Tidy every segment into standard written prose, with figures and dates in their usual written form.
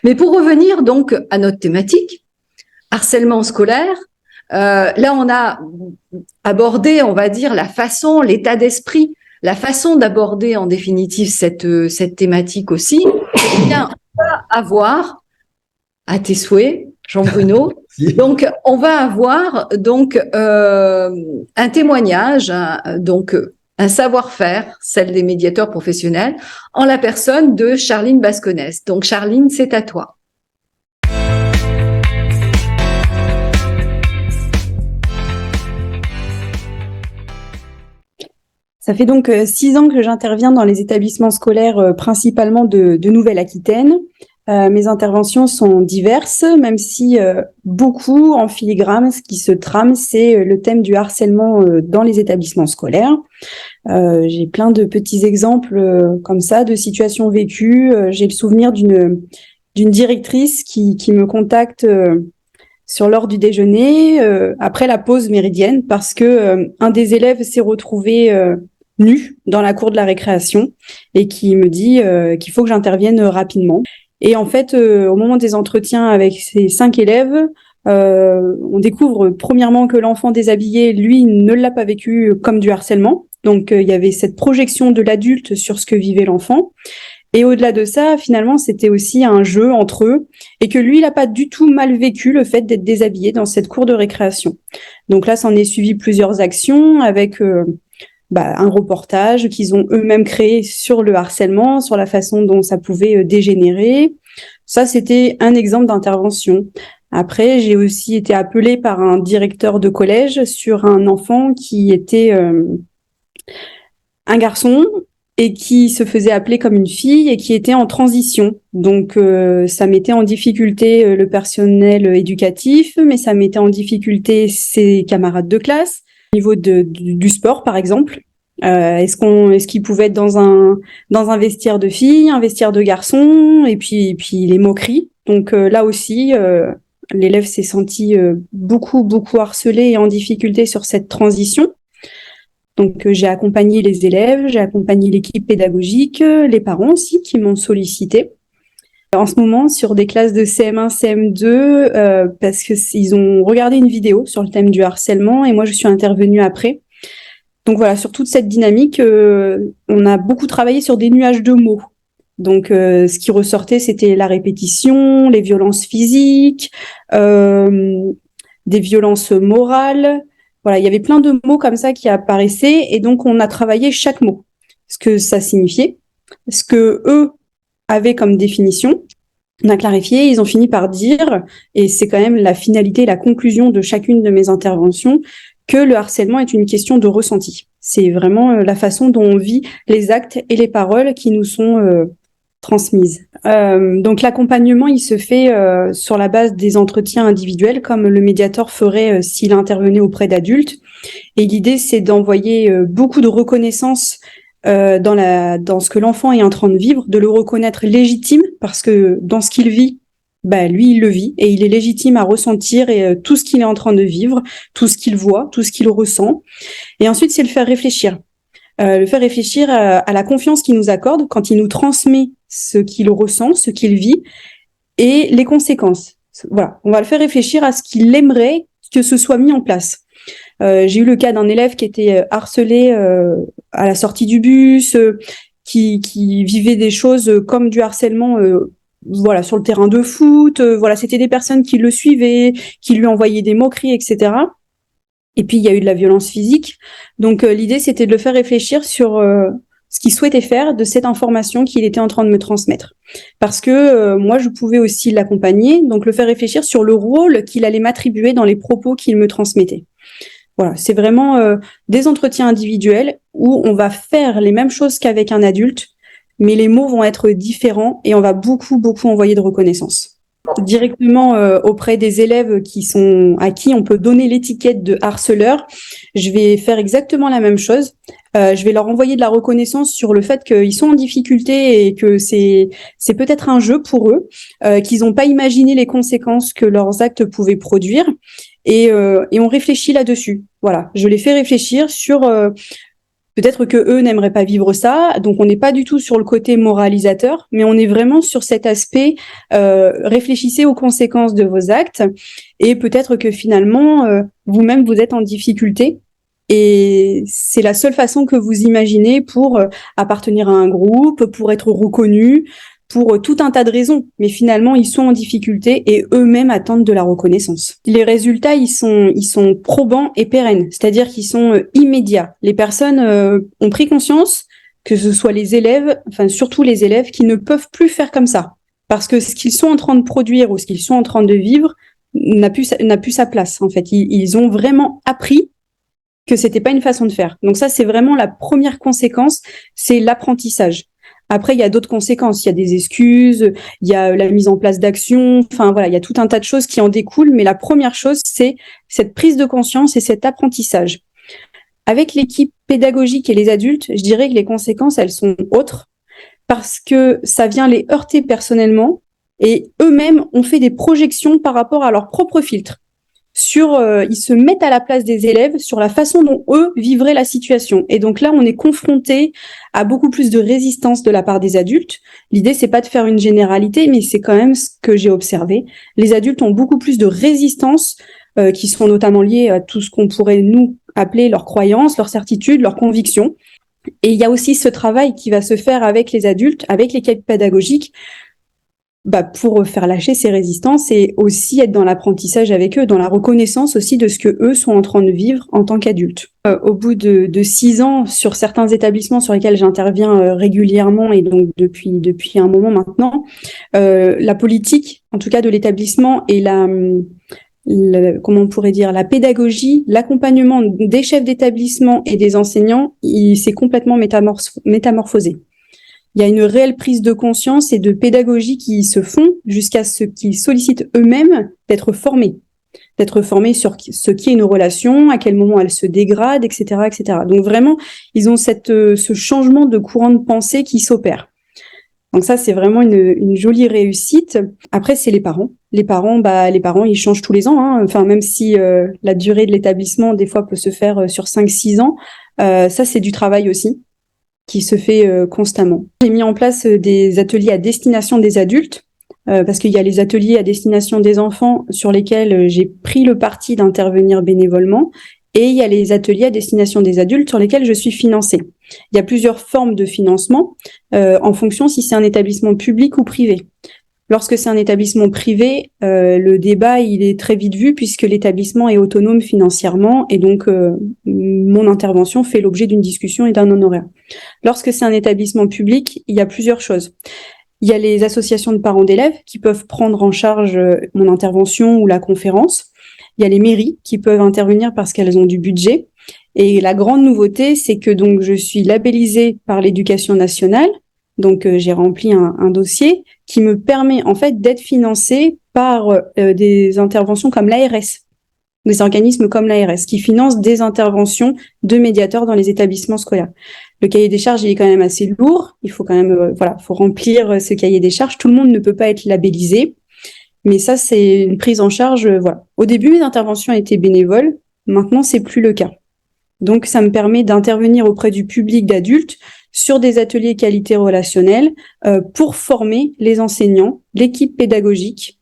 Mais pour revenir donc à notre thématique, harcèlement scolaire, là on a abordé, on va dire, la façon, l'état d'esprit, la façon d'aborder en définitive cette thématique aussi. Eh bien, on va avoir, à tes souhaits, Jean-Bruno, donc on va avoir donc un témoignage, un savoir-faire, celle des médiateurs professionnels, en la personne de Charline Basconès. Donc Charline, c'est à toi. Ça fait donc 6 ans que j'interviens dans les établissements scolaires principalement de Nouvelle-Aquitaine. Mes interventions sont diverses, même si beaucoup en filigrane, ce qui se trame, c'est le thème du harcèlement dans les établissements scolaires. J'ai plein de petits exemples comme ça, de situations vécues. J'ai le souvenir d'une directrice qui me contacte sur l'heure du déjeuner, après la pause méridienne, parce que un des élèves s'est retrouvé nu dans la cour de la récréation et qui me dit qu'il faut que j'intervienne rapidement. Et en fait, au moment des entretiens avec ces 5 élèves, on découvre premièrement que l'enfant déshabillé, lui, ne l'a pas vécu comme du harcèlement. Donc, il y avait cette projection de l'adulte sur ce que vivait l'enfant. Et au-delà de ça, finalement, c'était aussi un jeu entre eux et que lui, il n'a pas du tout mal vécu le fait d'être déshabillé dans cette cour de récréation. Donc là, s'en est suivi plusieurs actions avec un reportage qu'ils ont eux-mêmes créé sur le harcèlement, sur la façon dont ça pouvait dégénérer. Ça, c'était un exemple d'intervention. Après, j'ai aussi été appelée par un directeur de collège sur un enfant qui était un garçon et qui se faisait appeler comme une fille et qui était en transition. Donc, ça mettait en difficulté le personnel éducatif, mais ça mettait en difficulté ses camarades de classe. Au niveau du sport, par exemple, est-ce qu'il pouvait être dans un vestiaire de filles, un vestiaire de garçons, et puis les moqueries. Donc là aussi, l'élève s'est senti beaucoup harcelé et en difficulté sur cette transition. Donc j'ai accompagné les élèves, j'ai accompagné l'équipe pédagogique, les parents aussi qui m'ont sollicité. En ce moment, sur des classes de CM1, CM2, parce que ils ont regardé une vidéo sur le thème du harcèlement et moi je suis intervenue après. Donc voilà, sur toute cette dynamique, on a beaucoup travaillé sur des nuages de mots. Donc ce qui ressortait, c'était la répétition, les violences physiques, des violences morales. Voilà, il y avait plein de mots comme ça qui apparaissaient et donc on a travaillé chaque mot, ce que ça signifiait, ce que eux avaient comme définition. On a clarifié, ils ont fini par dire, et c'est quand même la finalité, la conclusion de chacune de mes interventions, que le harcèlement est une question de ressenti. C'est vraiment la façon dont on vit les actes et les paroles qui nous sont transmises. Donc l'accompagnement, il se fait sur la base des entretiens individuels, comme le médiateur ferait s'il intervenait auprès d'adultes. Et l'idée, c'est d'envoyer beaucoup de reconnaissance dans ce que l'enfant est en train de vivre, de le reconnaître légitime, parce que dans ce qu'il vit, lui, il le vit et il est légitime à ressentir tout ce qu'il est en train de vivre, tout ce qu'il voit, tout ce qu'il ressent. Et ensuite, c'est le faire réfléchir. Le faire réfléchir à la confiance qu'il nous accorde quand il nous transmet ce qu'il ressent, ce qu'il vit et les conséquences. Voilà, on va le faire réfléchir à ce qu'il aimerait que ce soit mis en place. J'ai eu le cas d'un élève qui était harcelé à la sortie du bus, qui vivait des choses comme du harcèlement sur le terrain de foot. C'était des personnes qui le suivaient, qui lui envoyaient des moqueries, etc. Et puis, il y a eu de la violence physique. Donc, l'idée, c'était de le faire réfléchir sur ce qu'il souhaitait faire de cette information qu'il était en train de me transmettre. Parce que moi, je pouvais aussi l'accompagner, donc le faire réfléchir sur le rôle qu'il allait m'attribuer dans les propos qu'il me transmettait. Voilà, c'est vraiment des entretiens individuels où on va faire les mêmes choses qu'avec un adulte, mais les mots vont être différents et on va beaucoup envoyer de reconnaissance. Directement auprès des élèves à qui on peut donner l'étiquette de harceleur, je vais faire exactement la même chose. Je vais leur envoyer de la reconnaissance sur le fait qu'ils sont en difficulté et que c'est peut-être un jeu pour eux, qu'ils n'ont pas imaginé les conséquences que leurs actes pouvaient produire. Et on réfléchit là-dessus. Voilà, je les fais réfléchir sur Peut-être que eux n'aimeraient pas vivre ça, donc on n'est pas du tout sur le côté moralisateur, mais on est vraiment sur cet aspect réfléchissez aux conséquences de vos actes et peut-être que finalement vous-même vous êtes en difficulté et c'est la seule façon que vous imaginez pour appartenir à un groupe, pour être reconnu, pour tout un tas de raisons, mais finalement ils sont en difficulté et eux-mêmes attendent de la reconnaissance. Les résultats ils sont probants et pérennes, c'est-à-dire qu'ils sont immédiats. Les personnes ont pris conscience que ce soit les élèves, enfin surtout les élèves qui ne peuvent plus faire comme ça, parce que ce qu'ils sont en train de produire ou ce qu'ils sont en train de vivre n'a plus sa place en fait. Ils ont vraiment appris que c'était pas une façon de faire. Donc ça c'est vraiment la première conséquence, c'est l'apprentissage. Après, il y a d'autres conséquences. Il y a des excuses, il y a la mise en place d'actions. Enfin, voilà, il y a tout un tas de choses qui en découlent. Mais la première chose, c'est cette prise de conscience et cet apprentissage. Avec l'équipe pédagogique et les adultes, je dirais que les conséquences, elles sont autres parce que ça vient les heurter personnellement et eux-mêmes ont fait des projections par rapport à leur propre filtre. Ils se mettent à la place des élèves sur la façon dont eux vivraient la situation. Et donc là, on est confronté à beaucoup plus de résistance de la part des adultes. L'idée, c'est pas de faire une généralité, mais c'est quand même ce que j'ai observé. Les adultes ont beaucoup plus de résistance, qui sont notamment liées à tout ce qu'on pourrait nous appeler leurs croyances, leurs certitudes, leurs convictions. Et il y a aussi ce travail qui va se faire avec les adultes, avec l'équipe pédagogique, pour faire lâcher ces résistances et aussi être dans l'apprentissage avec eux, dans la reconnaissance aussi de ce que eux sont en train de vivre en tant qu'adultes. Au bout de 6 ans, sur certains établissements sur lesquels j'interviens régulièrement et donc depuis un moment maintenant, la politique, en tout cas de l'établissement et comment on pourrait dire, la pédagogie, l'accompagnement des chefs d'établissement et des enseignants, il s'est complètement métamorphosé. Il y a une réelle prise de conscience et de pédagogie qui se font jusqu'à ce qu'ils sollicitent eux-mêmes d'être formés sur ce qu'est une relation, à quel moment elle se dégrade, etc., etc. Donc vraiment, ils ont ce changement de courant de pensée qui s'opère. Donc ça, c'est vraiment une jolie réussite. Après, c'est les parents. Les parents, ils changent tous les ans, hein. Enfin, même si la durée de l'établissement, des fois, peut se faire sur 5-6 ans, ça, c'est du travail aussi qui se fait constamment. J'ai mis en place des ateliers à destination des adultes, parce qu'il y a les ateliers à destination des enfants sur lesquels j'ai pris le parti d'intervenir bénévolement, et il y a les ateliers à destination des adultes sur lesquels je suis financée. Il y a plusieurs formes de financement en fonction si c'est un établissement public ou privé. Lorsque c'est un établissement privé, le débat il est très vite vu puisque l'établissement est autonome financièrement et donc mon intervention fait l'objet d'une discussion et d'un honoraire. Lorsque c'est un établissement public, il y a plusieurs choses. Il y a les associations de parents d'élèves qui peuvent prendre en charge mon intervention ou la conférence. Il y a les mairies qui peuvent intervenir parce qu'elles ont du budget. Et la grande nouveauté, c'est que donc je suis labellisée par l'Éducation nationale. Donc j'ai rempli un dossier qui me permet en fait d'être financée par des interventions comme l'ARS, des organismes comme l'ARS qui financent des interventions de médiateurs dans les établissements scolaires. Le cahier des charges il est quand même assez lourd, il faut quand même faut remplir ce cahier des charges. Tout le monde ne peut pas être labellisé, mais ça c'est une prise en charge. Au début mes interventions étaient bénévoles, maintenant c'est plus le cas. Donc ça me permet d'intervenir auprès du public d'adultes sur des ateliers qualité relationnelle pour former les enseignants, l'équipe pédagogique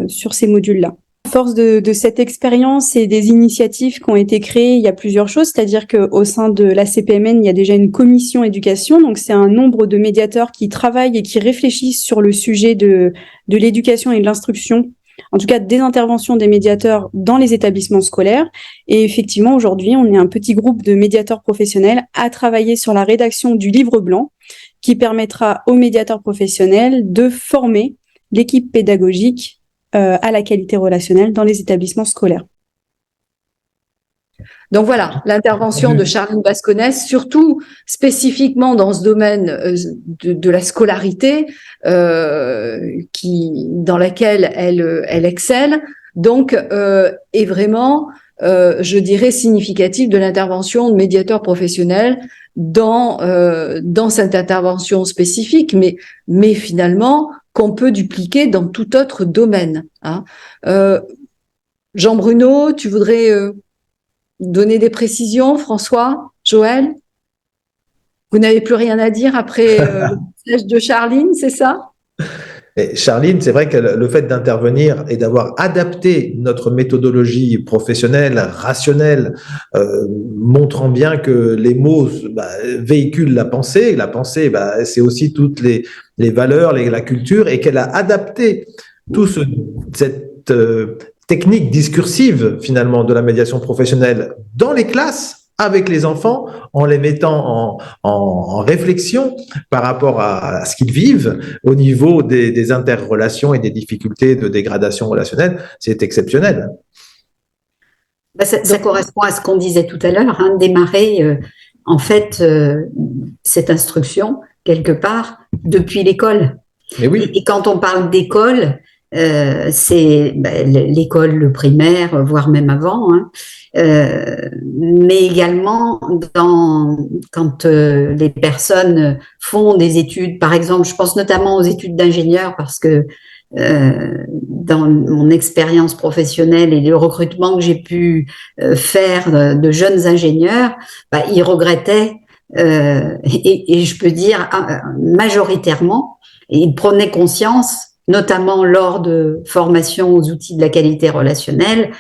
sur ces modules-là. À force de cette expérience et des initiatives qui ont été créées, il y a plusieurs choses, c'est-à-dire qu'au sein de la CPMN, il y a déjà une commission éducation, donc c'est un nombre de médiateurs qui travaillent et qui réfléchissent sur le sujet de l'éducation et de l'instruction, en tout cas des interventions des médiateurs dans les établissements scolaires. Et effectivement, aujourd'hui, on est un petit groupe de médiateurs professionnels à travailler sur la rédaction du livre blanc qui permettra aux médiateurs professionnels de former l'équipe pédagogique à la qualité relationnelle dans les établissements scolaires. Donc voilà, l'intervention de Charline Basconès, surtout spécifiquement dans ce domaine de la scolarité, dans laquelle elle excelle, donc est vraiment, je dirais, significative de l'intervention de médiateurs professionnels dans cette intervention spécifique, mais finalement qu'on peut dupliquer dans tout autre domaine. Hein. Jean-Bruno, tu voudrais donner des précisions, François, Joël? Vous n'avez plus rien à dire après le message de Charline, c'est ça? Et Charline, c'est vrai que le fait d'intervenir et d'avoir adapté notre méthodologie professionnelle, rationnelle, montrant bien que les mots véhiculent la pensée. La pensée, c'est aussi toutes les valeurs, la culture, et qu'elle a adapté cette technique discursive finalement de la médiation professionnelle dans les classes avec les enfants, en les mettant en réflexion par rapport à ce qu'ils vivent au niveau des interrelations et des difficultés de dégradation relationnelle. C'est exceptionnel. Ça correspond à ce qu'on disait tout à l'heure, hein, démarrer en fait cette instruction quelque part depuis l'école. Mais oui. Et quand on parle d'école, c'est l'école, le primaire, voire même avant, hein, mais également quand les personnes font des études, par exemple, je pense notamment aux études d'ingénieur parce que dans mon expérience professionnelle et le recrutement que j'ai pu faire de jeunes ingénieurs, ils regrettaient et je peux dire majoritairement, et ils prenaient conscience, notamment lors de formation aux outils de la qualité relationnelle,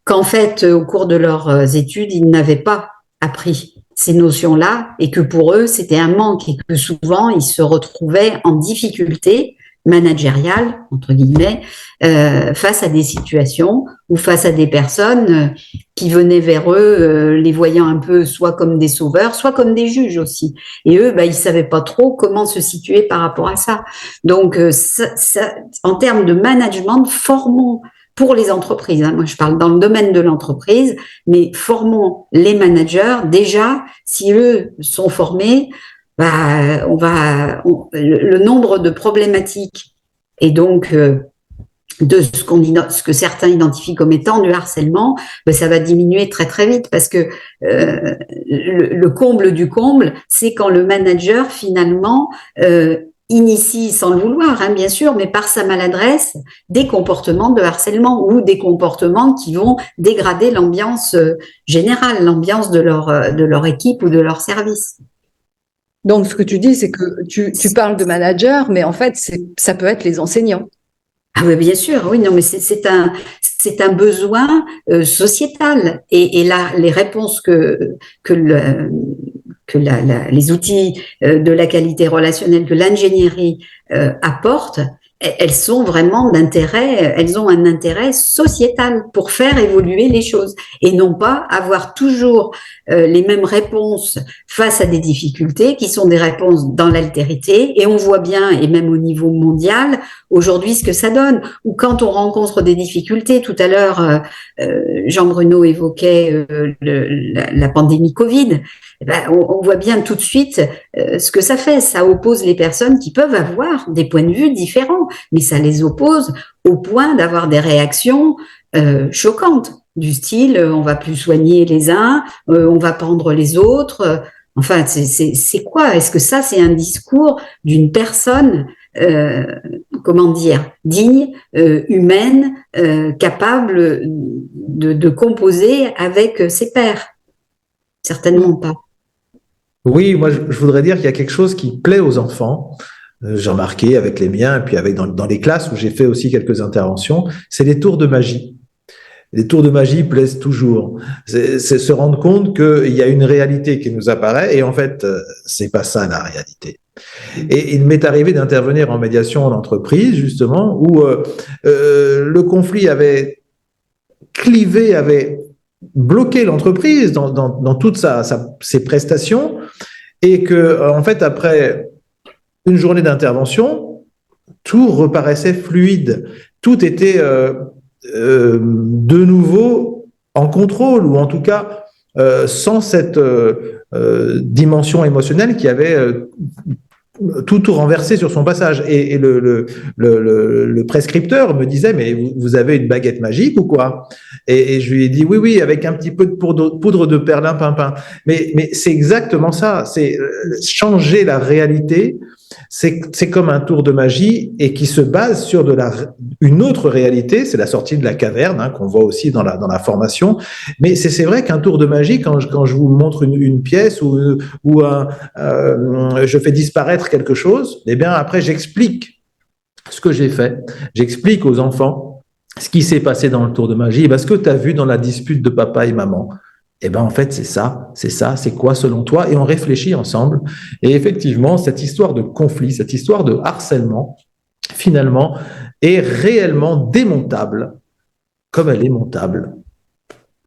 qu'en fait, au cours de leurs études, ils n'avaient pas appris ces notions-là et que pour eux, c'était un manque et que souvent, ils se retrouvaient en difficulté managériale, entre guillemets, face à des situations ou face à des personnes qui venaient vers eux, les voyant un peu soit comme des sauveurs, soit comme des juges aussi. Et eux, ils savaient pas trop comment se situer par rapport à ça. Donc, en termes de management, formons pour les entreprises, hein, moi je parle dans le domaine de l'entreprise, mais formons les managers déjà, si eux sont formés, le nombre de problématiques et donc de ce que certains identifient comme étant du harcèlement, ça va diminuer très très vite parce que le comble du comble, c'est quand le manager finalement initie, sans le vouloir, hein, bien sûr, mais par sa maladresse, des comportements de harcèlement ou des comportements qui vont dégrader l'ambiance générale, l'ambiance de leur équipe ou de leur service. Donc, ce que tu dis, c'est que tu parles de manager, mais en fait, ça peut être les enseignants. Ah oui, bien sûr, oui, non, mais c'est un besoin sociétal. Et là, les réponses que les outils de la qualité relationnelle, que l'ingénierie apporte, elles sont vraiment elles ont un intérêt sociétal pour faire évoluer les choses et non pas avoir toujours les mêmes réponses face à des difficultés qui sont des réponses dans l'altérité. Et on voit bien, et même au niveau mondial, aujourd'hui ce que ça donne. Ou quand on rencontre des difficultés, tout à l'heure, Jean-Bruno évoquait la pandémie Covid, on voit bien tout de suite ce que ça fait. Ça oppose les personnes qui peuvent avoir des points de vue différents, mais ça les oppose au point d'avoir des réactions choquantes, du style on va plus soigner les uns, on va pendre les autres. Enfin, c'est quoi? Est-ce que ça, c'est un discours d'une personne, comment dire, digne, humaine, capable de composer avec ses pairs? Certainement pas. Oui, moi je voudrais dire qu'il y a quelque chose qui plaît aux enfants. J'ai remarqué avec les miens, et puis avec dans les classes où j'ai fait aussi quelques interventions, c'est les tours de magie. Les tours de magie plaisent toujours. C'est se rendre compte qu'il y a une réalité qui nous apparaît, et en fait, c'est pas ça la réalité. Et il m'est arrivé d'intervenir en médiation en entreprise, justement, où le conflit avait clivé, avait bloqué l'entreprise dans toutes ses prestations, et que, en fait, après une journée d'intervention, tout reparaissait fluide. Tout était de nouveau en contrôle, ou en tout cas sans cette dimension émotionnelle qui avait tout renversé sur son passage. Et le prescripteur me disait, mais vous avez une baguette magique ou quoi? Et je lui ai dit, oui, avec un petit peu de poudre de perlimpinpin. Mais c'est exactement ça, c'est changer la réalité c'est comme un tour de magie et qui se base sur une autre réalité, c'est la sortie de la caverne, hein, qu'on voit aussi dans la formation. Mais c'est vrai qu'un tour de magie, quand je vous montre une pièce ou je fais disparaître quelque chose, eh bien après j'explique ce que j'ai fait, j'explique aux enfants ce qui s'est passé dans le tour de magie. Ce que tu as vu dans la dispute de papa et maman, eh ben en fait c'est ça, c'est quoi selon toi? Et on réfléchit ensemble. Et effectivement, cette histoire de conflit, cette histoire de harcèlement, finalement, est réellement démontable, comme elle est montable.